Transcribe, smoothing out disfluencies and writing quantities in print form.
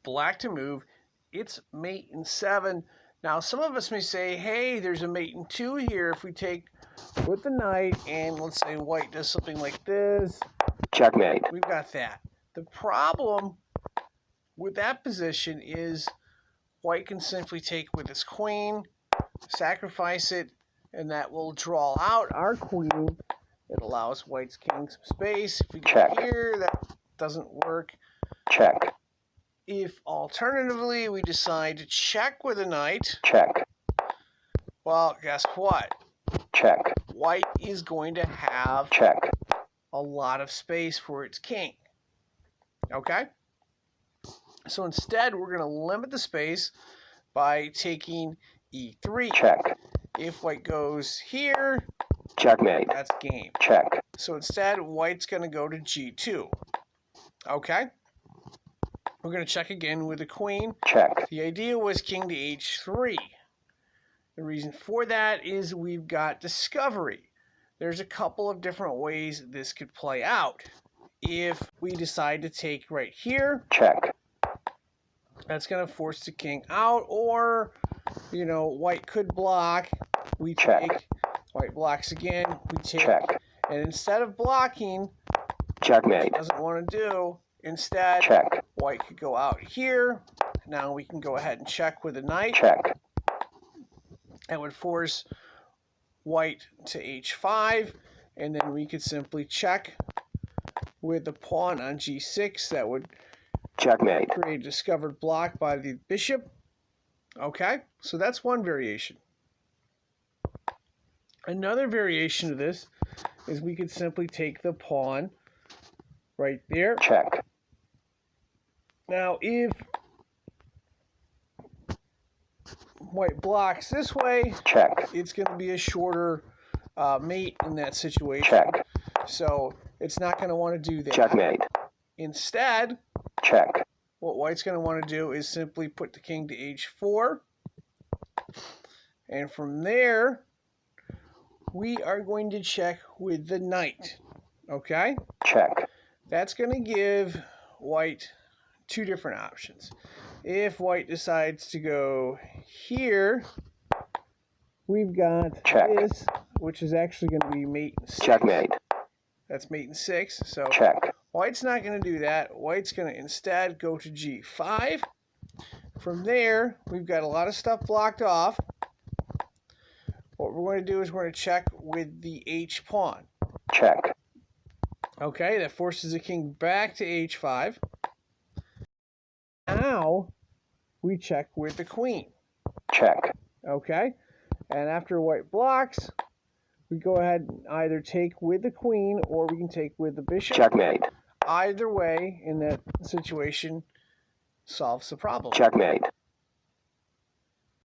black to move. It's mate in 7. Now, some of us may say, hey, there's a mate in 2 here. If we take with the knight and let's say white does something like this. Checkmate. We've got that. The problem with that position is white can simply take with his queen, sacrifice it, and that will draw out our queen. It allows white's king some space. If we go here, that doesn't work. Check. If alternatively we decide to check with a knight, check. Well, guess what? Check. White is going to have check. A lot of space for its king. Okay? So instead, we're going to limit the space by taking e3. Check. If white goes here, checkmate. That's game. Check. So instead, white's going to go to g2. Okay? We're going to check again with the queen. Check. The idea was king to h3. The reason for that is we've got discovery. There's a couple of different ways this could play out. If we decide to take right here, check. That's going to force the king out, or, white could block. We check. Take. White blocks again. We take. Check. And instead of blocking, checkmate. Doesn't want to do. Instead, check. White could go out here. Now we can go ahead and check with a knight. Check. That would force white to h5, and then we could simply check with the pawn on g6. That would checkmate. Create a discovered block by the bishop. Okay, so that's one variation. Another variation of this is we could simply take the pawn right there. Check. Now, if white blocks this way, check. It's going to be a shorter mate in that situation. Check. So it's not going to want to do that. Checkmate. Instead, check. What white's going to want to do is simply put the king to h4. And from there, we are going to check with the knight. Okay? Check. That's going to give white two different options. If white decides to go here, we've got check. This, which is actually going to be mate in 6. Checkmate. That's mate in 6. So check. White's not going to do that. White's going to instead go to g5. From there, we've got a lot of stuff blocked off. What we're going to do is we're going to check with the h pawn. Check. Okay, that forces the king back to h5. Now, we check with the queen. Check. Okay, and after white blocks, we go ahead and either take with the queen or we can take with the bishop. Checkmate. Either way, in that situation, solves the problem. Checkmate.